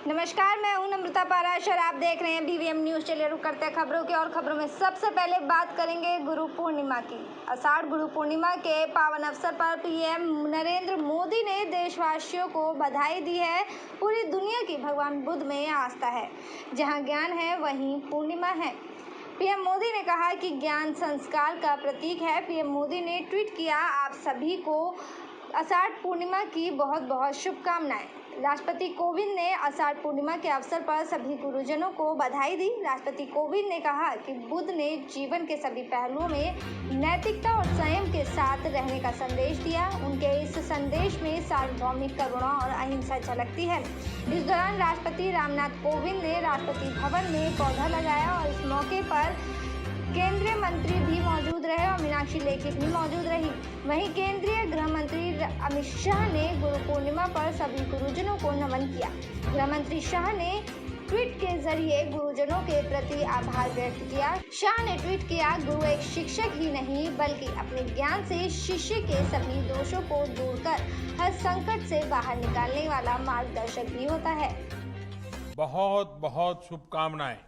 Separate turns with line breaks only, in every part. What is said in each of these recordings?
नमस्कार, मैं हूं नम्रता पाराशर और आप देख रहे हैं BVM न्यूज़। चलिए रुक करते हैं खबरों की। और खबरों में सबसे पहले बात करेंगे गुरु पूर्णिमा की। आषाढ़ गुरु पूर्णिमा के पावन अवसर पर PM नरेंद्र मोदी ने देशवासियों को बधाई दी है। पूरी दुनिया की भगवान बुद्ध में आस्था है। जहां ज्ञान है वहीं पूर्णिमा है। PM मोदी ने कहा कि ज्ञान संस्कार का प्रतीक है। PM मोदी ने ट्वीट किया, आप सभी को आषाढ़ पूर्णिमा की बहुत बहुत शुभकामनाएं। राष्ट्रपति कोविंद ने आषाढ़ पूर्णिमा के अवसर पर सभी गुरुजनों को बधाई दी। राष्ट्रपति कोविंद ने कहा कि बुद्ध ने जीवन के सभी पहलुओं में नैतिकता और संयम के साथ रहने का संदेश दिया। उनके इस संदेश में सार्वभौमिक करुणा और अहिंसा झलकती है। इस दौरान राष्ट्रपति रामनाथ कोविंद ने राष्ट्रपति भवन में पौधा लगाया और इस मौके पर केंद्रीय मंत्री भी मौजूद रहे और मीनाक्षी लेखी भी मौजूद रही। वहीं केंद्रीय गृह मंत्री अमित शाह ने गुरु पूर्णिमा पर सभी गुरुजनों को नमन किया। गृह मंत्री शाह ने ट्वीट के जरिए गुरुजनों के प्रति आभार व्यक्त किया। शाह ने ट्वीट किया, गुरु एक शिक्षक ही नहीं बल्कि अपने ज्ञान से शिष्य के सभी दोषों को दूर कर हर संकट से बाहर निकालने वाला मार्गदर्शक भी होता है।
बहुत बहुत शुभकामनाएं।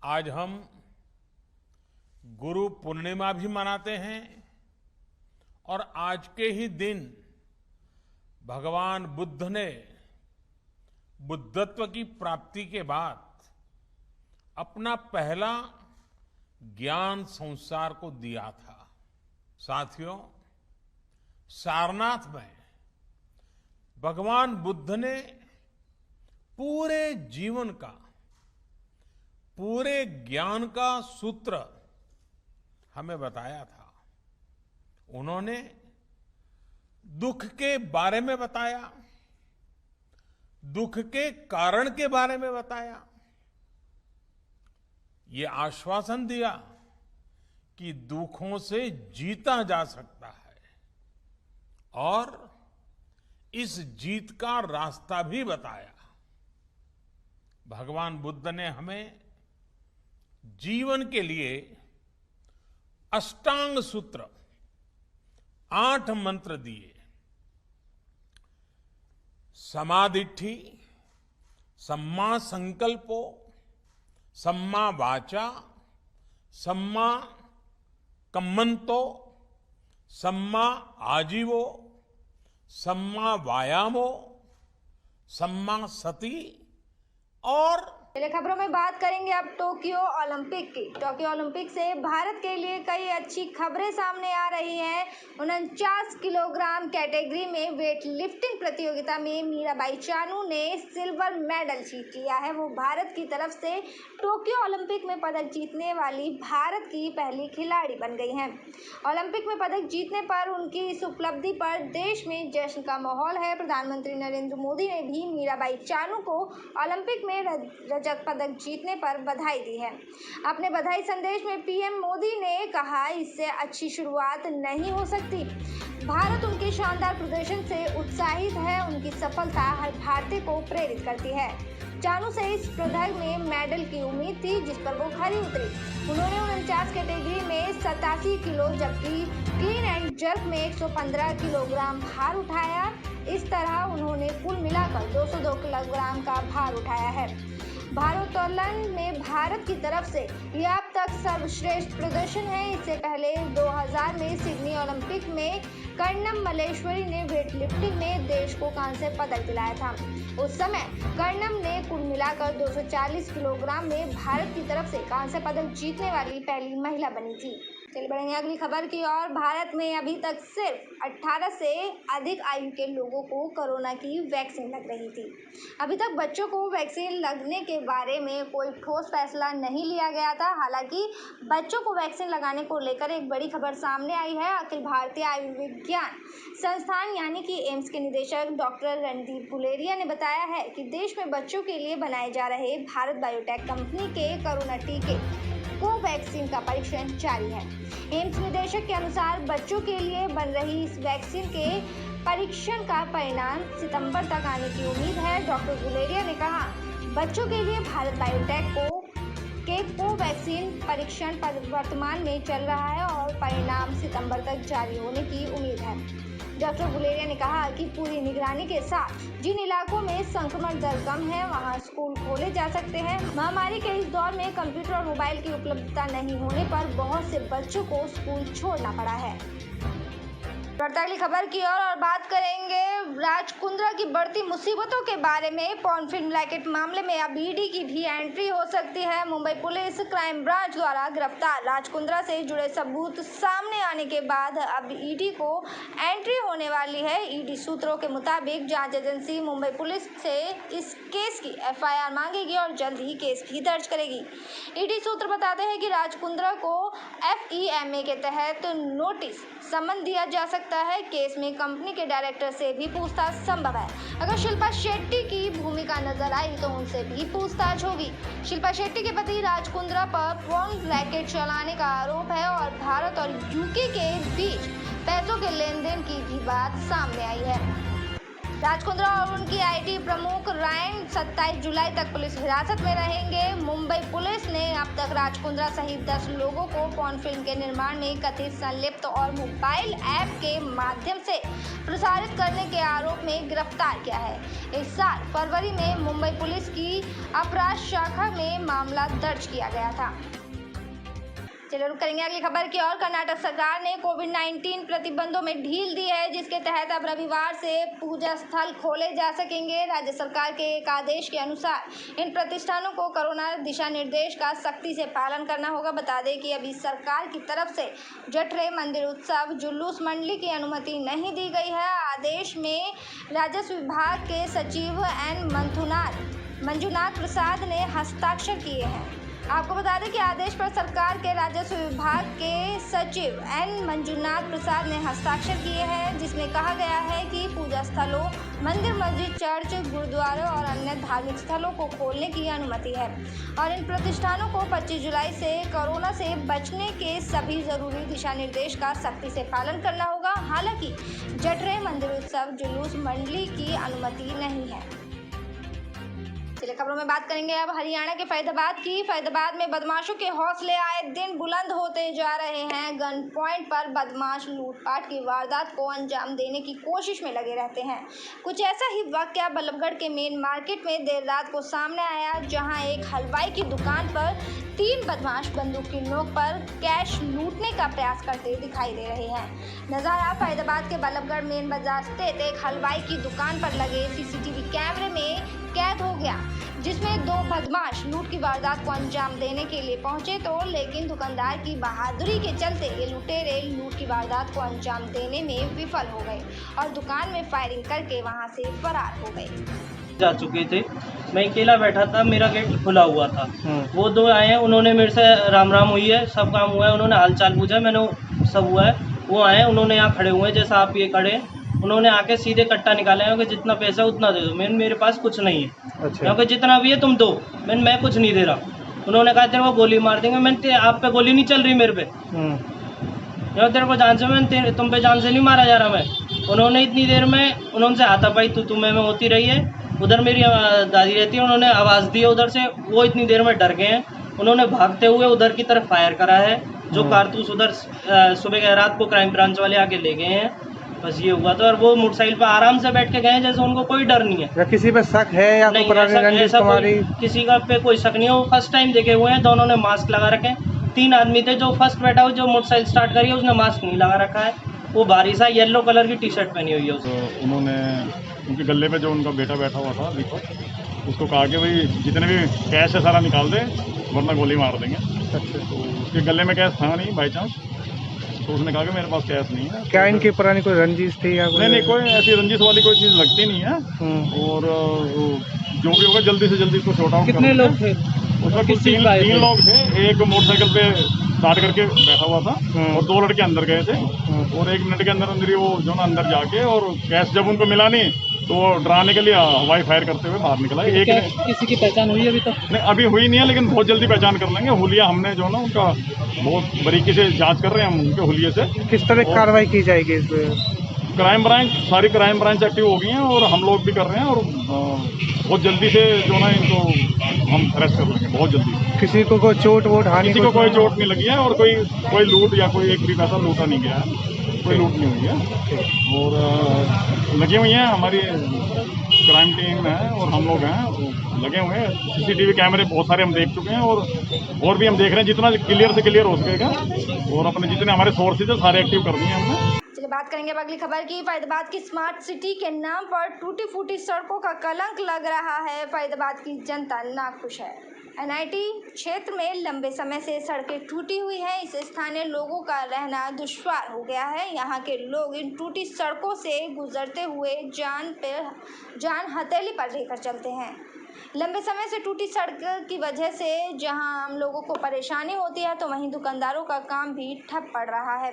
आज हम गुरु पूर्णिमा भी मनाते हैं और आज के ही दिन भगवान बुद्ध ने बुद्धत्व की प्राप्ति के बाद अपना पहला ज्ञान संसार को दिया था। साथियों, सारनाथ में भगवान बुद्ध ने पूरे जीवन का, पूरे ज्ञान का सूत्र हमें बताया था। उन्होंने दुख के बारे में बताया, दुख के कारण के बारे में बताया, ये आश्वासन दिया कि दुखों से जीता जा सकता है और इस जीत का रास्ता भी बताया। भगवान बुद्ध ने हमें जीवन के लिए अष्टांग सूत्र 8 मंत्र दिए। समाधिठि, सम्मा संकल्पो, सम्मा वाचा, सम्मा कम्मंतो, सम्मा आजीवो, सम्मा वायामो, सम्मा सति। और
पहले खबरों में बात करेंगे अब टोक्यो ओलंपिक की। टोक्यो ओलंपिक से भारत के लिए कई अच्छी खबरें सामने आ रही हैं। 49 किलोग्राम कैटेगरी में वेट लिफ्टिंग प्रतियोगिता में मीराबाई चानू ने सिल्वर मेडल जीत लिया है। वो भारत की तरफ से टोक्यो ओलंपिक में पदक जीतने वाली भारत की पहली खिलाड़ी बन गई हैं। ओलंपिक में पदक जीतने पर उनकी इस उपलब्धि पर देश में जश्न का माहौल है। प्रधानमंत्री नरेंद्र मोदी ने भी मीराबाई चानू को ओलंपिक में रजत पदक जीतने पर बधाई दी है। अपने बधाई संदेश में PM मोदी ने कहा, इससे अच्छी शुरुआत नहीं हो सकती। भारत उनके शानदार प्रदर्शन से उत्साहित है। उनकी सफलता हर भारतीय को प्रेरित करती है। चानू से इस पदक में मेडल की उम्मीद थी, जिस पर वो खरी उतरी। उन्होंने 49 कैटेगरी में 87 किलो जबकि क्लीन एंड जर्क में 115 किलोग्राम भार उठाया। इस तरह उन्होंने कुल मिलाकर 202 किलोग्राम का भार उठाया है। भारोत्तोलन में भारत की तरफ से यह अब तक सर्वश्रेष्ठ प्रदर्शन है। इससे पहले 2000 में सिडनी ओलंपिक में कर्णम मल्लेश्वरी ने वेट लिफ्टिंग में देश को कांस्य पदक दिलाया था। उस समय कर्णम ने कुल मिलाकर 240 किलोग्राम में भारत की तरफ से कांस्य पदक जीतने वाली पहली महिला बनी थी। चलिए बढ़ेंगे अगली खबर की ओर। भारत में अभी तक सिर्फ 18 से अधिक आयु के लोगों को कोरोना की वैक्सीन लग रही थी। अभी तक बच्चों को वैक्सीन लगने के बारे में कोई ठोस फैसला नहीं लिया गया था। हालांकि बच्चों को वैक्सीन लगाने को लेकर एक बड़ी खबर सामने आई है। अखिल भारतीय आयुर्विज्ञान संस्थान यानी कि एम्स के निदेशक डॉक्टर रणदीप गुलेरिया ने बताया है कि देश में बच्चों के लिए बनाए जा रहे भारत बायोटेक कंपनी के कोरोना टीके कोवैक्सीन का परीक्षण जारी है। एम्स निदेशक के अनुसार बच्चों के लिए बन रही इस वैक्सीन के परीक्षण का परिणाम सितंबर तक आने की उम्मीद है। डॉक्टर गुलेरिया ने कहा, बच्चों के लिए भारत बायोटेक के कोवैक्सीन परीक्षण वर्तमान में चल रहा है और परिणाम सितंबर तक जारी होने की उम्मीद है। डॉक्टर बुलेरिया ने कहा कि पूरी निगरानी के साथ जिन इलाकों में संक्रमण दर कम है वहां स्कूल खोले जा सकते हैं। महामारी के इस दौर में कंप्यूटर और मोबाइल की उपलब्धता नहीं होने पर बहुत से बच्चों को स्कूल छोड़ना पड़ा है। बढ़ते अगली खबर की और बात करेंगे राज कुंद्रा की बढ़ती मुसीबतों के बारे में। पॉर्न फिल्म रैकेट मामले में अब ईडी की भी एंट्री हो सकती है। मुंबई पुलिस क्राइम ब्रांच द्वारा गिरफ्तार राज कुंद्रा से जुड़े सबूत सामने आने के बाद अब ईडी को एंट्री होने वाली है। ईडी सूत्रों के मुताबिक जांच एजेंसी मुंबई पुलिस से इस केस की एफआईआर मांगेगी और जल्द ही केस भी दर्ज करेगी। ईडी सूत्र बताते हैं कि राज कुंद्रा को FEMA के तहत नोटिस समन दिया जा सकता है। केस में कंपनी के डायरेक्टर से भी पूछताछ संभव है। अगर शिल्पा शेट्टी की भूमिका नजर आई तो उनसे भी पूछताछ होगी। शिल्पा शेट्टी के पति राज कुंद्रा पर पॉर्न रैकेट चलाने का आरोप है और भारत और यूके के बीच पैसों के लेन देन की भी बात सामने आई है। राज कुंद्रा और उनकी IT प्रमुख रायन 27 जुलाई तक पुलिस हिरासत में रहेंगे। मुंबई पुलिस ने अब तक राज कुंद्रा सहित 10 लोगों को पॉर्न फिल्म के निर्माण में कथित संलिप्त और मोबाइल ऐप के माध्यम से प्रसारित करने के आरोप में गिरफ्तार किया है। इस साल फरवरी में मुंबई पुलिस की अपराध शाखा में मामला दर्ज किया गया था। चलिए रुक करेंगे अगली खबर की और। कर्नाटक सरकार ने कोविड-19 प्रतिबंधों में ढील दी है, जिसके तहत अब रविवार से पूजा स्थल खोले जा सकेंगे। राज्य सरकार के एक आदेश के अनुसार इन प्रतिष्ठानों को कोरोना दिशा निर्देश का सख्ती से पालन करना होगा। बता दें कि अभी सरकार की तरफ से जठरे मंदिर उत्सव जुलूस मंडली की अनुमति नहीं दी गई है। आदेश में राजस्व विभाग के सचिव मंजुनाथ प्रसाद ने हस्ताक्षर किए हैं। आपको बता दें कि आदेश पर सरकार के राजस्व विभाग के सचिव मंजुनाथ प्रसाद ने हस्ताक्षर किए हैं, जिसमें कहा गया है कि पूजा स्थलों, मंदिर, मस्जिद, चर्च, गुरुद्वारों और अन्य धार्मिक स्थलों को खोलने की अनुमति है और इन प्रतिष्ठानों को 25 जुलाई से कोरोना से बचने के सभी जरूरी दिशा निर्देश का सख्ती से पालन करना होगा। हालांकि जठरे मंदिर उत्सव जुलूस मंडली की अनुमति नहीं है। चलिए खबरों में बात करेंगे अब हरियाणा के फरीदाबाद की। फरीदाबाद में बदमाशों के हौसले आए दिन बुलंद होते जा रहे हैं। गन पॉइंट पर बदमाश लूटपाट की वारदात को अंजाम देने की कोशिश में लगे रहते हैं। कुछ ऐसा ही वाकया बल्लभगढ़ के मेन मार्केट में देर रात को सामने आया, जहां एक हलवाई की दुकान पर 3 बदमाश बंदूक की नोक पर कैश लूटने का प्रयास करते दिखाई दे रहे हैं। नजारा फरीदाबाद के बल्लभगढ़ मेन बाजार स्थित एक हलवाई की दुकान पर लगे CCTV कैमरे में कैद हो गया, जिसमें 2 बदमाश लूट की वारदात को अंजाम देने के लिए पहुंचे लेकिन दुकानदार की बहादुरी के चलते ये लुटेरे लूट की वारदात को अंजाम देने में विफल हो गए और दुकान में फायरिंग करके वहां से फरार हो गए।
जा चुके थे, मैं अकेला बैठा था, मेरा गेट खुला हुआ था। वो 2 आए हैं, उन्होंने मेरे से राम राम हुई है, सब काम हुआ है, उन्होंने हालचाल पूछा, मैंने सब हुआ है। वो आए, उन्होंने यहाँ खड़े हुए जैसा आप ये खड़े, उन्होंने आके सीधे कट्टा निकाला है कि जितना पैसा उतना दे दो। मेरे पास कुछ नहीं है। अच्छा। क्योंकि जितना भी है तुम दो, मैं कुछ नहीं दे रहा। उन्होंने कहा तेरे को गोली मार देंगे। मैंने आप पे गोली नहीं चल रही मेरे पे, तेरे को जान से मैं तुम पे जान से नहीं मारा जा रहा मैं। उन्होंने इतनी देर में उन्होंने हाथापाई तुम्हें में होती रही है। उधर मेरी दादी रहती है, उन्होंने आवाज़ दी है उधर से, वो इतनी देर में डर गए हैं। उन्होंने भागते हुए उधर की तरफ फायर करा है, जो कारतूस उधर सुबह रात को क्राइम ब्रांच वाले आके ले गए हैं। बस ये हुआ था और वो मोटरसाइकिल पर आराम से बैठ के गए, जैसे उनको कोई डर नहीं है। या किसी पे शक है या नहीं, किसी का पे कोई शक नहीं है। वो फर्स्ट टाइम देखे हुए हैं, दोनों ने मास्क लगा रखे हैं। 3 आदमी थे, जो फर्स्ट बैठा हुआ जो मोटरसाइकिल स्टार्ट करी है उसने मास्क नहीं लगा रखा है। वो भारी सा येलो कलर की टी-शर्ट पहनी हुई है उसने।
तो उन्होंने उनके गले पे जो उनका बेटा बैठा हुआ था दीपक, उसको कहा कि भाई जितने भी कैश है सारा निकाल दे वरना गोली मार देंगे। अच्छा। तो उसके गले में कैश था नहीं बाई चांस, तो उसने कहा कि मेरे पास कैश नहीं है। क्या इनकी पुरानी कोई रंजिश थी या नहीं, कोई ऐसी रंजिश वाली कोई चीज़ लगती नहीं है। और जो भी होगा जल्दी से जल्दी इसको शॉर्ट आउट। कितने लोग थे उसमें? कुछ 3 लोग थे। एक मोटरसाइकिल पे स्टार्ट करके बैठा हुआ था और 2 लड़के अंदर गए थे और 1 मिनट के अंदर ही वो जो ना अंदर जाके और कैश जब उनको मिला नहीं तो वो डराने के लिए हवाई फायर करते हुए बाहर निकला। एक किसी की पहचान हुई अभी तक? नहीं, अभी हुई नहीं है, लेकिन बहुत जल्दी पहचान कर लेंगे। हुलिया हमने जो ना उनका बहुत बारीकी से जांच कर रहे हैं हम उनके हुलिये से। किस तरह कार्रवाई की जाएगी इस पर? क्राइम ब्रांच, सारी क्राइम ब्रांच एक्टिव हो गई हैं और हम लोग भी कर रहे हैं और बहुत जल्दी से जो ना इनको हम अरेस्ट कर लेंगे बहुत जल्दी। किसी को कोई चोट वोट हानि? किसी को कोई चोट नहीं लगी है और कोई लूट या कोई एक भी पैसा लूटा नहीं गया है। कोई लूट नहीं हुई है। और लगी हुई हैं हमारी क्राइम टीम है और हम लोग हैं लगे हुए हैं। सीसीटीवी कैमरे बहुत सारे हम देख चुके हैं और भी हम देख रहे हैं जितना क्लियर से क्लियर हो सकेगा। और अपने जितने हमारे सोर्सेज है सारे एक्टिव कर दिए हैं हमने।
चलिए बात करेंगे अब अगली खबर की। फरीदाबाद की स्मार्ट सिटी के नाम पर टूटी फूटी सड़कों का कलंक लग रहा है। फरीदाबाद की जनता नाखुश है। एनआईटी क्षेत्र में लंबे समय से सड़कें टूटी हुई हैं। इससे स्थानीय लोगों का रहना दुश्वार हो गया है। यहाँ के लोग इन टूटी सड़कों से गुजरते हुए जान हथेली पर लेकर चलते हैं। लंबे समय से टूटी सड़क की वजह से जहां आम लोगों को परेशानी होती है तो वहीं दुकानदारों का काम भी ठप पड़ रहा है।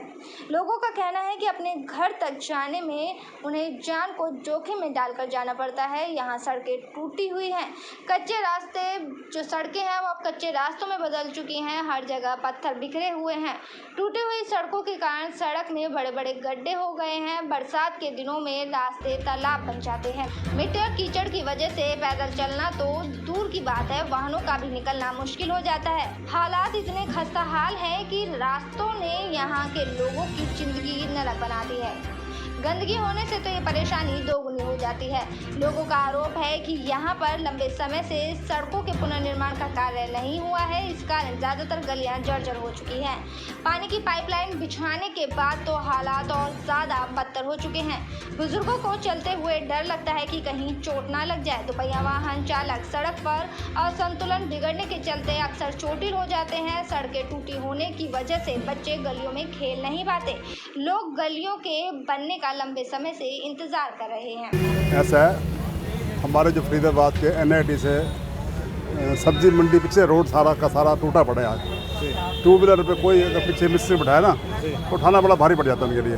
लोगों का कहना है कि अपने घर तक जाने में उन्हें जान को जोखिम में डालकर जाना पड़ता है। यहाँ सड़कें टूटी हुई हैं। कच्चे रास्ते जो सड़कें हैं वो अब कच्चे रास्तों में बदल चुकी हैं। हर जगह पत्थर बिखरे हुए हैं। टूटी हुई सड़कों के कारण सड़क में बड़े बड़े गड्ढे हो गए हैं। बरसात के दिनों में रास्ते तालाब बन जाते हैं। मिट्टी और कीचड़ की वजह से पैदल चलना तो दूर की बात है, वाहनों का भी निकलना मुश्किल हो जाता है। हालात इतने खस्ता हाल है कि रास्तों ने यहाँ के लोगों की जिंदगी नरक बना दी है। गंदगी होने से तो ये परेशानी दोगुनी हो जाती है। लोगों का आरोप है कि यहाँ पर लंबे समय से सड़कों के पुनर्निर्माण का कार्य नहीं हुआ है। इस कारण ज्यादातर गलियां जर्जर हो चुकी हैं। पानी की पाइपलाइन बिछाने के बाद तो हालात और ज्यादा बदतर हो चुके हैं। बुजुर्गों को चलते हुए डर लगता है कि कहीं चोट ना लग जाए। दोपहिया वाहन चालक सड़क पर असंतुलन बिगड़ने के चलते अक्सर चोटिल हो जाते हैं। सड़कें टूटी होने की वजह से बच्चे गलियों में खेल नहीं पाते। लोग गलियों के बनने का लंबे समय से इंतजार कर रहे हैं।
ऐसा है हमारे जो फरीदाबाद के एनआईटी से सब्जी मंडी पीछे रोड सारा का सारा टूटा पड़ा है। आज टू व्हीलर पे कोई अगर पीछे मिस्त्री बैठाए ना तो उठाना बड़ा भारी पड़ जाता है उनके लिए।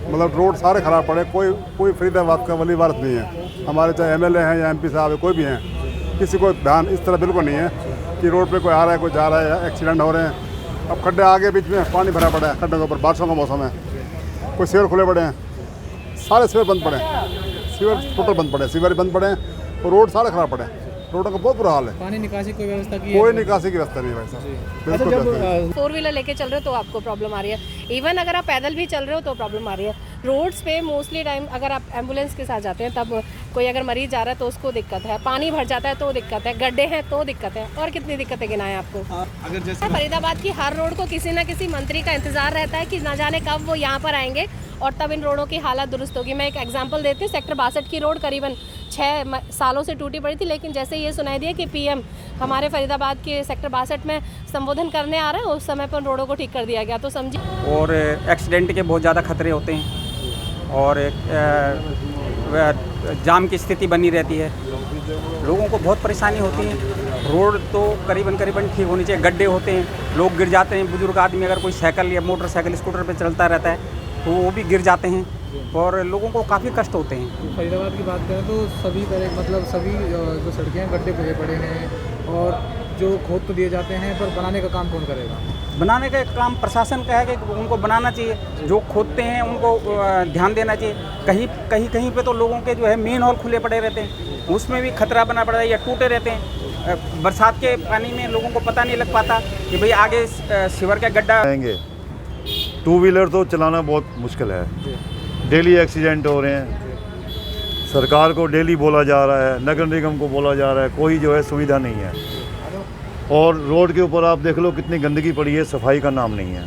मतलब रोड सारे खराब पड़े। कोई फरीदाबाद का वली वारस नहीं है। हमारे चाहे एमएलए हैं या एमपी साहब है कोई भी हैं, किसी को ध्यान इस तरह बिल्कुल नहीं है कि रोड पे कोई आ रहा है कोई जा रहा है या एक्सीडेंट हो रहे हैं। अब खड्डे आगे बीच में पानी भरा पड़ा है। खड्डों के ऊपर बारिशों का मौसम है, कोई सीवर खुले पड़े हैं, सारे सीवर बंद पड़े हैं। सीवर टोटल बंद पड़े हैं, सीवर बंद पड़े हैं और रोड सारे खराब पड़े हैं। रोडों का बहुत बुरा हाल है।
पानी निकासी कोई व्यवस्था की
कोई निकासी की व्यवस्था नहीं है भाई साहब। बिल्कुल व्यवस्था नहीं।
4 व्हीलर लेके चल रहे हो तो आपको प्रॉब्लम आ रही है। इवन अगर आप पैदल भी चल रहे हो तो प्रॉब्लम आ रही है। रोड्स पे मोस्टली टाइम अगर आप एम्बुलेंस के साथ जाते हैं तब कोई अगर मरीज जा रहा है तो उसको दिक्कत है। पानी भर जाता है तो दिक्कत है। गड्ढे हैं तो दिक्कत है। और कितनी दिक्कतें गिनाएं आपको।
अगर जैसे
फरीदाबाद की हर रोड को किसी न किसी मंत्री का इंतजार रहता है कि न जाने कब वो यहाँ पर आएंगे और तब इन रोडों की हालत दुरुस्त होगी। मैं एक एग्जांपल देती हूँ। सेक्टर 62 की रोड करीबन 6 सालों से टूटी पड़ी थी, लेकिन जैसे ये सुनाई दिया कि पीएम हमारे फरीदाबाद के सेक्टर 62 में संबोधन करने आ रहे हैं, उस समय पर रोडों को ठीक कर दिया गया। तो समझिए।
और एक्सीडेंट के बहुत ज़्यादा खतरे होते हैं और जाम की स्थिति बनी रहती है। लोगों को बहुत परेशानी होती है। रोड तो करीबन ठीक होनी चाहिए। गड्ढे होते हैं, लोग गिर जाते हैं। बुजुर्ग आदमी अगर कोई साइकिल या मोटरसाइकिल स्कूटर पे चलता रहता है तो वो भी गिर जाते हैं और लोगों को काफ़ी कष्ट होते हैं।
फरीदाबाद की बात करें तो सभी तरह मतलब सभी जो सड़कें हैं गड्ढे खुले पड़े हैं और जो खोद तो दिए जाते हैं, पर बनाने का काम कौन करेगा?
बनाने का काम प्रशासन का है कि उनको बनाना चाहिए। जो खोदते हैं उनको ध्यान देना चाहिए। कहीं पे तो लोगों के जो है मेन हॉल खुले पड़े रहते हैं, उसमें भी खतरा बना पड़ा है या टूटे रहते हैं। बरसात के पानी में लोगों को पता नहीं लग पाता कि भाई आगे सीवर का गड्ढा
आएंगे। टू व्हीलर तो चलाना बहुत मुश्किल है। डेली एक्सीडेंट हो रहे हैं। सरकार को डेली बोला जा रहा है, नगर निगम को बोला जा रहा है, कोई जो है सुविधा नहीं है। और रोड के ऊपर आप देख लो कितनी गंदगी पड़ी है, सफाई का नाम नहीं है।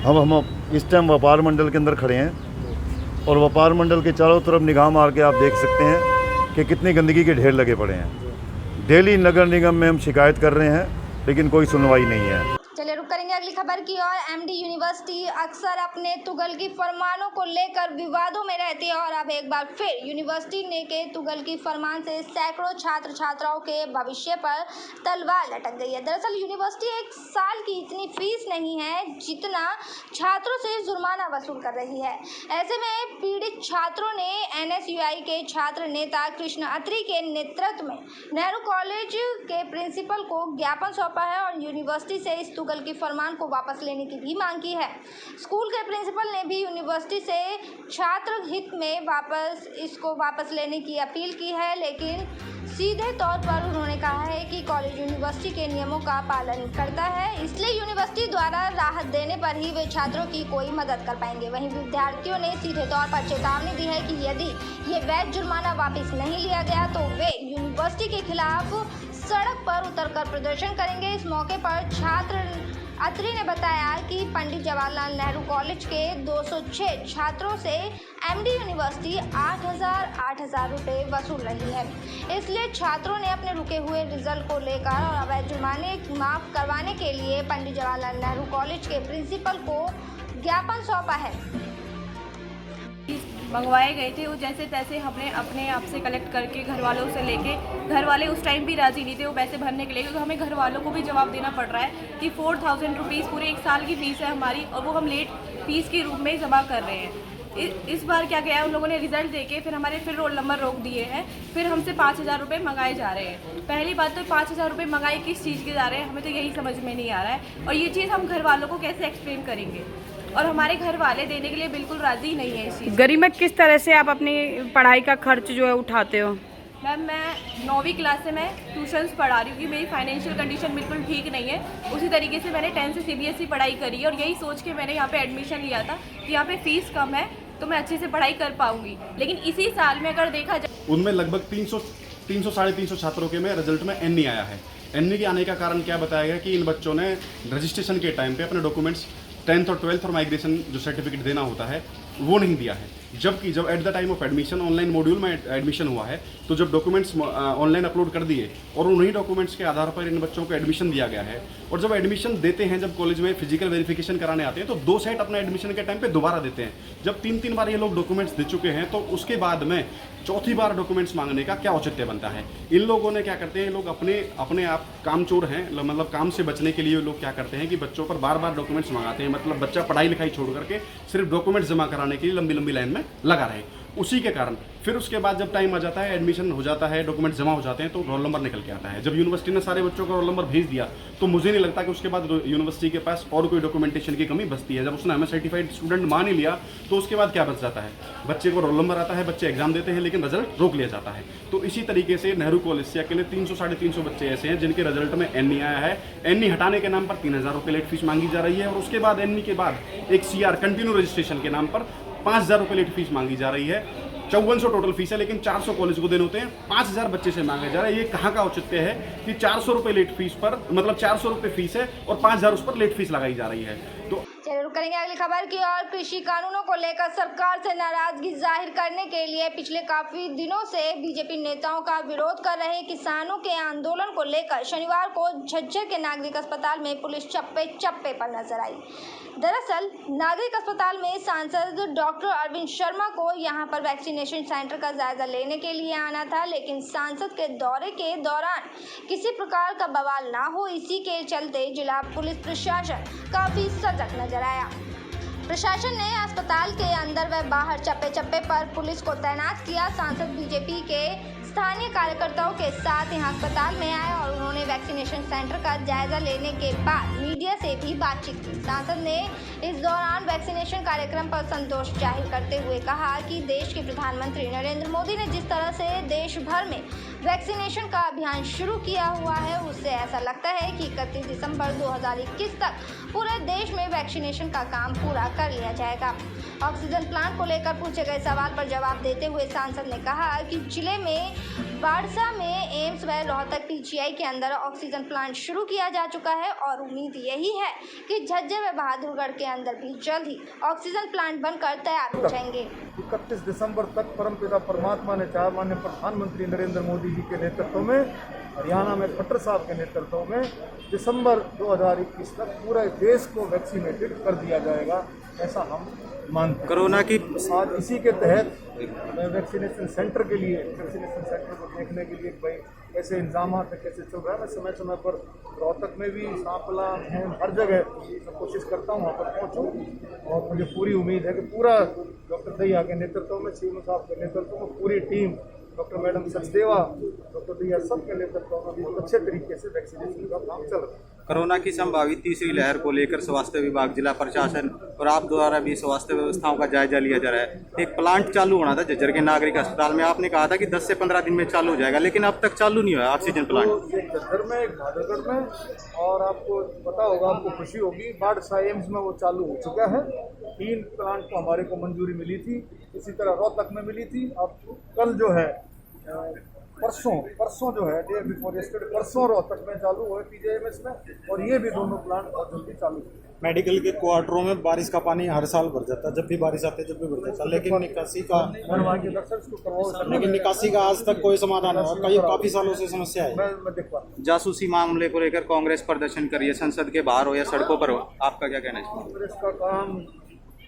हम इस टाइम व्यापार मंडल के अंदर खड़े हैं और व्यापार मंडल के चारों तरफ निगाह मार के आप देख सकते हैं कि कितनी गंदगी के ढेर लगे पड़े हैं। डेली नगर निगम में हम शिकायत कर रहे हैं लेकिन कोई सुनवाई नहीं है।
चलिए रुक करेंगे अगली खबर की ओर। एमडी यूनिवर्सिटी अक्सर अपने तुगलकी फरमानों को लेकर विवादों में रहती है और अब एक बार फिर यूनिवर्सिटी ने के तुगलकी फरमान से सैकड़ों छात्र छात्राओं के भविष्य पर तलवार लटक गई है। दरअसल यूनिवर्सिटी एक साल की इतनी फीस नहीं है जितना छात्रों से जुर्माना वसूल कर रही है। ऐसे में पीड़ित छात्रों ने एनएसयूआई के छात्र नेता कृष्ण अत्री के नेतृत्व में नेहरू कॉलेज के प्रिंसिपल को ज्ञापन सौंपा है और यूनिवर्सिटी से इस तुगलकी फरमान को वापस लेने की भी मांग की है। स्कूल के प्रिंसिपल ने भी यूनिवर्सिटी से छात्र हित में इसको वापस लेने की अपील की है, लेकिन सीधे तौर पर उन्होंने कहा है कि कॉलेज यूनिवर्सिटी के नियमों का पालन करता है, इसलिए यूनिवर्सिटी द्वारा राहत देने पर ही वे छात्रों की कोई मदद कर पाएंगे। वहीं विद्यार्थियों ने सीधे तौर पर चेतावनी दी है कि यदि ये वैध जुर्माना वापस नहीं लिया गया तो वे यूनिवर्सिटी के खिलाफ सड़क पर उतरकर प्रदर्शन करेंगे। इस मौके पर छात्र अत्री ने बताया कि पंडित जवाहरलाल नेहरू कॉलेज के 206 छात्रों से एमडी यूनिवर्सिटी 8,000 रुपये वसूल रही है, इसलिए छात्रों ने अपने रुके हुए रिजल्ट को लेकर और अवैध जुर्माने माफ करवाने के लिए पंडित जवाहरलाल नेहरू कॉलेज के प्रिंसिपल को ज्ञापन सौंपा है।
मंगवाए गए थे, वो जैसे तैसे हमने अपने आप से कलेक्ट करके घर वालों से लेके, घर वाले उस टाइम भी राजी नहीं थे वो पैसे भरने के लिए, क्योंकि हमें घर वालों को भी जवाब देना पड़ रहा है कि 4,000 रुपीज़ पूरे 1 साल की फ़ीस है हमारी, और वो हम लेट फीस के रूप में जमा कर रहे हैं। इस बार क्या गया, उन लोगों ने रिजल्ट देके फिर हमारे फिर रोल नंबर रोक दिए हैं, फिर हमसे 5,000 रुपये मंगाए जा रहे हैं। पहली बात तो 5,000 रुपये मंगाए किस चीज़ के जा रहे हैं, हमें तो यही समझ में नहीं आ रहा है, और ये चीज़ हम घर वालों को कैसे एक्सप्लेन करेंगे, और हमारे घर वाले देने के लिए बिल्कुल राज़ी नहीं है इस चीज़।
गरिमा, किस तरह से आप अपनी पढ़ाई का खर्च जो है उठाते हो?
मैम, मैं 9वीं क्लास से मैं ट्यूशन्स पढ़ा रही हूँ कि मेरी फाइनेंशियल कंडीशन बिल्कुल ठीक नहीं है। उसी तरीके से मैंने 10th से CBSE पढ़ाई करी है, और यही सोच के मैंने यहाँ पे एडमिशन लिया था कि यहाँ पे फ़ीस कम है तो मैं अच्छे से पढ़ाई कर पाऊँगी। लेकिन इसी साल में अगर देखा जाए,
उनमें लगभग 300-350 छात्रों के में रिजल्ट में NE आया है। NE के आने का कारण क्या बताया गया कि इन बच्चों ने रजिस्ट्रेशन के टाइम पे अपने डॉक्यूमेंट्स 10th और 12th और माइग्रेशन जो सर्टिफिकेट देना होता है वो नहीं दिया है, जबकि जब at the time of admission online module में एडमिशन हुआ है तो जब डॉक्यूमेंट्स ऑनलाइन अपलोड कर दिए और उन्हीं डॉक्यूमेंट्स के आधार पर इन बच्चों को एडमिशन दिया गया है। और जब एडमिशन देते हैं, जब कॉलेज में फिजिकल वेरिफिकेशन कराने आते हैं तो 2 सेट अपना एडमिशन के टाइम पे दोबारा देते हैं। जब 3 बार ये लोग डॉक्यूमेंट्स दे चुके हैं तो उसके बाद में चौथी बार डॉक्यूमेंट्स मांगने का क्या औचित्य बनता है? इन लोगों ने क्या करते हैं, लोग अपने आप कामचोर हैं, मतलब काम से बचने के लिए लोग क्या करते हैं कि बच्चों पर बार बार डॉक्यूमेंट्स मंगाते हैं, मतलब बच्चा पढ़ाई लिखाई छोड़ करके सिर्फ डॉक्यूमेंट्स जमा कराने के लिए लंबी लंबी लाइन में लगा रहे। उसी के कारण फिर उसके बाद जब टाइम आ जाता है, एडमिशन हो जाता है, डॉक्यूमेंट जमा हो जाते हैं तो रोल नंबर निकल के आता है। जब यूनिवर्सिटी ने सारे बच्चों का रोल नंबर भेज दिया तो मुझे नहीं लगता कि उसके बाद यूनिवर्सिटी के पास और कोई डॉक्यूमेंटेशन की कमी बचती है। जब उसने हमें सर्टिफाइड स्टूडेंट मान ही लिया तो उसके बाद क्या बच जाता है? बच्चे को रोल नंबर आता है, बच्चे एग्जाम देते हैं, लेकिन रिजल्ट रोक लिया जाता है। तो इसी तरीके से नेहरू कॉलेज से अकेले 300-350 बच्चे ऐसे हैं जिनके रिजल्ट में NE आया है। NE हटाने के नाम पर 3,000 रुपये लेट फीस मांगी जा रही है, और उसके बाद NE के बाद एक CR कंटिन्यू रजिस्ट्रेशन के नाम पर 5,000 रुपये लेट फीस मांगी जा रही है। 5400 टोटल फीस है, लेकिन 400 कॉलेज को देने होते हैं, 5,000 बच्चे से मांगा जा रहा है। ये कहाँ का औचित्य है कि 400 रुपये लेट फीस पर, मतलब 400 रुपये फीस है और 5,000 उस पर लेट फीस लगाई जा रही है। तो
जरूर करेंगे अगली खबर की। और कृषि कानूनों को लेकर सरकार से नाराजगी जाहिर करने के लिए पिछले काफी दिनों से बीजेपी नेताओं का विरोध कर रहे किसानों के आंदोलन को लेकर शनिवार को झज्जर के नागरिक अस्पताल में पुलिस चप्पे चप्पे पर नजर आई। दरअसल नागरिक अस्पताल में सांसद डॉक्टर अरविंद शर्मा को यहां पर वैक्सीनेशन सेंटर का जायजा लेने के लिए आना था, लेकिन सांसद के दौरे के दौरान किसी प्रकार का बवाल ना हो, इसी के चलते जिला पुलिस प्रशासन काफी सजग नजर आया। प्रशासन ने अस्पताल के अंदर व बाहर चप्पे चप्पे पर पुलिस को तैनात किया। सांसद बीजेपी के स्थानीय कार्यकर्ताओं के साथ यहां अस्पताल में आए और उन्होंने वैक्सीनेशन सेंटर का जायजा लेने के बाद मीडिया से भी बातचीत की। सांसद ने इस दौरान वैक्सीनेशन कार्यक्रम पर संतोष जाहिर करते हुए कहा कि देश के प्रधानमंत्री नरेंद्र मोदी ने जिस तरह से देश भर में वैक्सीनेशन का अभियान शुरू किया हुआ है, उससे ऐसा लगता है कि 31 दिसंबर 2021 तक पूरे देश में वैक्सीनेशन का काम पूरा कर लिया जाएगा। ऑक्सीजन प्लांट को लेकर पूछे गए सवाल पर जवाब देते हुए सांसद ने कहा कि जिले में बाड़सा में एम्स व रोहतक PGI के अंदर ऑक्सीजन प्लांट शुरू किया जा चुका है और उम्मीद यही है कि झज्जर व बहादुरगढ़ के अंदर भी जल्द ही ऑक्सीजन प्लांट बनकर तैयार हो जाएंगे।
31 दिसंबर तक परमपिता परमात्मा ने चाहे माननीय प्रधानमंत्री नरेंद्र मोदी जी के नेतृत्व में, हरियाणा में खट्टर साहब के नेतृत्व में दिसंबर 2021 तक पूरे देश को वैक्सीनेटेड कर दिया जाएगा, ऐसा हम मानते हैं।
कोरोना की
आज इसी के तहत मैं वैक्सीनेशन सेंटर के लिए, वैक्सीनेशन सेंटर को देखने के लिए भाई कैसे इंतजाम है, कैसे चल रहा है, मैं समय समय पर रोहतक में भी, सांपला में, हर जगह मैं कोशिश करता हूँ वहाँ पर पहुँचूँ। और मुझे पूरी उम्मीद है कि पूरा डॉक्टर दहिया के नेतृत्व में, सीएम साहब के नेतृत्व में पूरी team, doctor madam Sachdeva, doctor Dahiya, सब के नेतृत्व में भी अच्छे तरीके से वैक्सीनेशन का काम चल रहा है।
कोरोना की संभावित तीसरी लहर को लेकर स्वास्थ्य विभाग, जिला प्रशासन और आप द्वारा भी स्वास्थ्य व्यवस्थाओं का जायजा लिया जा रहा है। एक प्लांट चालू होना था झज्जर के नागरिक अस्पताल में, आपने कहा था कि 10 से 15 दिन में चालू हो जाएगा, लेकिन अब तक चालू नहीं हुआ ऑक्सीजन प्लांट।
झज्जर में, एक भादरगढ़ में, और आपको पता होगा, आपको खुशी होगी, बाढ़सा एम्स में वो चालू हो चुका है। 3 प्लांट को हमारे को मंजूरी मिली थी, इसी तरह रोहतक में मिली थी। अब कल जो है परसों जो है डे बिफोर यस्टरडे परसों रोहतक में चालू हुए पीजीआईएमएस में, और ये भी दोनों प्लांट बहुत जल्दी चालू हुए।
मेडिकल के क्वार्टरों में बारिश का पानी हर साल भर जाता है, जब भी बारिश आती है जब भी भर जाता है, लेकिन निकासी का आज तक कोई समाधान नहीं हुआ। काफी सालों से समस्या है।
जासूसी मामले को लेकर कांग्रेस प्रदर्शन कर रही है, संसद के बाहर हो या सड़कों पर हो, आपका क्या कहना है?
कांग्रेस का काम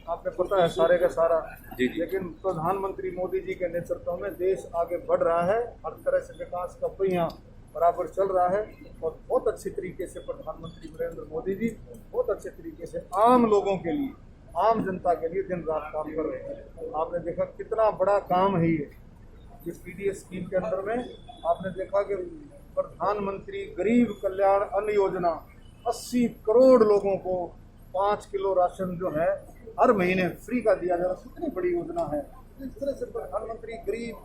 आपने पता है सारे का सारा जी। लेकिन प्रधानमंत्री मोदी जी के नेतृत्व में देश आगे बढ़ रहा है, हर तरह से विकास का पहिया बराबर चल रहा है, और बहुत अच्छी तरीके से प्रधानमंत्री नरेंद्र मोदी जी बहुत अच्छे तरीके से आम लोगों के लिए, आम जनता के लिए दिन रात काम कर रहे हैं। आपने देखा कितना बड़ा काम है ये इस पीडीएस स्कीम के अंदर में। आपने देखा कि प्रधानमंत्री गरीब कल्याण अन्न योजना 80 करोड़ लोगों को 5 किलो राशन जो है हर महीने फ्री का दिया जा रहा है। कितनी बड़ी योजना है। इस तरह से प्रधानमंत्री गरीब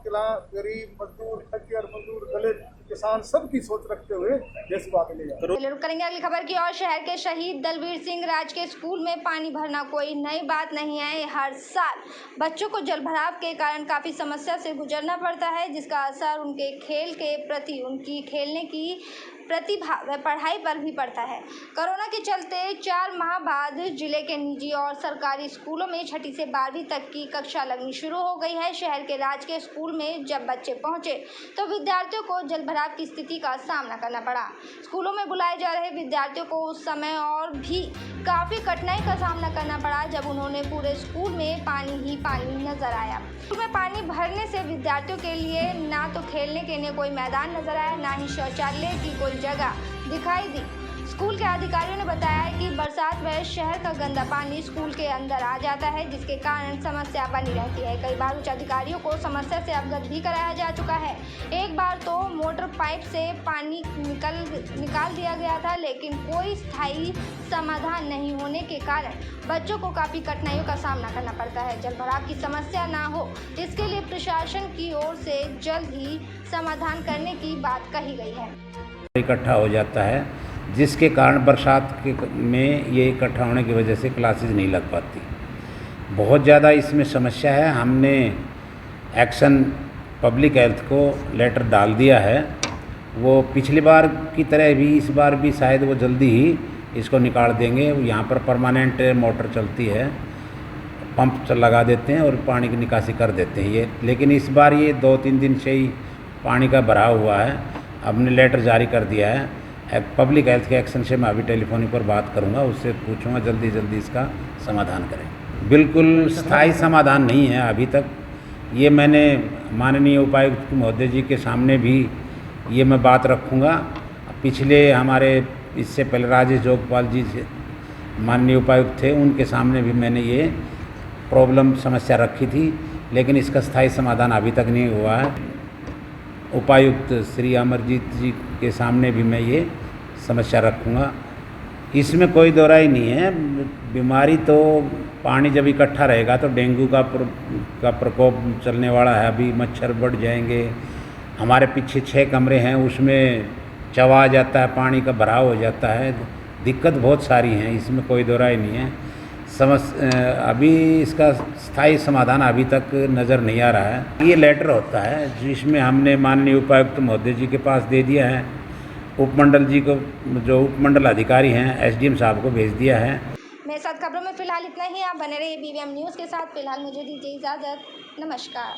मजदूर, ठेकेदार मजदूर, दलित, किसान सबकी सोच रखते हुए देश को आगे ले जा रहे हैं।
रुक करेंगे अगली खबर की और। शहर के शहीद दलवीर सिंह राजकीय स्कूल में पानी भरना कोई नई बात नहीं है। हर साल बच्चों को जलभराव के कारण काफ़ी समस्या से गुजरना पड़ता है, जिसका असर उनके खेल के प्रति, उनकी खेलने की प्रतिभा व पढ़ाई पर भी पड़ता है। कोरोना के चलते 4 माह बाद जिले के निजी और सरकारी स्कूलों में 6ठी से 12वीं तक की कक्षा लगनी शुरू हो गई है। शहर के राजकीय स्कूल में जब बच्चे पहुंचे तो विद्यार्थियों को जलभराव की स्थिति का सामना करना पड़ा। स्कूलों में बुलाए जा रहे विद्यार्थियों को उस समय और भी काफ़ी कठिनाई का सामना करना पड़ा जब उन्होंने पूरे स्कूल में पानी ही पानी नजर आया। स्कूल में पानी भरने से विद्यार्थियों के लिए ना तो खेलने के लिए कोई मैदान नजर आया, ना ही शौचालय की कोई जगह दिखाई दी। स्कूल के अधिकारियों ने बताया कि बरसात में शहर का गंदा पानी स्कूल के अंदर आ जाता है, जिसके कारण समस्या बनी रहती है। कई बार उच्च अधिकारियों को समस्या से अवगत भी कराया जा चुका है। एक बार तो मोटर पाइप से पानी निकाल दिया गया था, लेकिन कोई स्थायी समाधान नहीं होने के कारण बच्चों को काफ़ी कठिनाइयों का सामना करना पड़ता है। जलभराव की समस्या ना हो, इसके लिए प्रशासन की ओर से जल्द ही समाधान करने की बात कही गई है।
इकट्ठा हो जाता है, जिसके कारण बरसात में ये इकट्ठा होने की वजह से क्लासेस नहीं लग पाती। बहुत ज़्यादा इसमें समस्या है। हमने एक्शन पब्लिक हेल्थ को लेटर डाल दिया है। वो पिछली बार की तरह भी इस बार भी शायद वो जल्दी ही इसको निकाल देंगे। यहाँ पर परमानेंट मोटर चलती है, पंप लगा देते हैं और पानी की निकासी कर देते हैं ये। लेकिन इस बार ये 2-3 दिन से ही पानी का भराव हुआ है। हमने लेटर जारी कर दिया है। पब्लिक हेल्थ के एक्शन से मैं अभी टेलीफोनिक पर बात करूंगा, उससे पूछूंगा जल्दी इसका समाधान करें। बिल्कुल स्थायी समाधान नहीं है अभी तक। ये मैंने माननीय उपायुक्त महोदय जी के सामने भी ये मैं बात रखूंगा। पिछले हमारे इससे पहले राजेश जोगपाल जी से माननीय उपायुक्त थे, उनके सामने भी मैंने ये प्रॉब्लम समस्या रखी थी, लेकिन इसका स्थायी समाधान अभी तक नहीं हुआ है। उपायुक्त श्री अमरजीत जी के सामने भी मैं ये समस्या रखूँगा। इसमें कोई दो राय नहीं है। बीमारी तो पानी जब इकट्ठा रहेगा तो डेंगू का प्रकोप चलने वाला है। अभी मच्छर बढ़ जाएंगे। हमारे पीछे 6 कमरे हैं, उसमें चवा जाता है, पानी का भराव हो जाता है। दिक्कत बहुत सारी हैं, इसमें कोई दो राय नहीं है। अभी इसका स्थायी समाधान अभी तक नज़र नहीं आ रहा है। ये लेटर होता है जिसमें हमने माननीय उपायुक्त महोदय जी के पास दे दिया है, उपमंडल जी को, जो उपमंडल अधिकारी हैं, एसडीएम साहब को भेज दिया है।
मेरे साथ खबरों में फिलहाल इतना ही। आप बने रहिए BVM न्यूज़ के साथ। फिलहाल मुझे दीजिए इजाज़त। नमस्कार।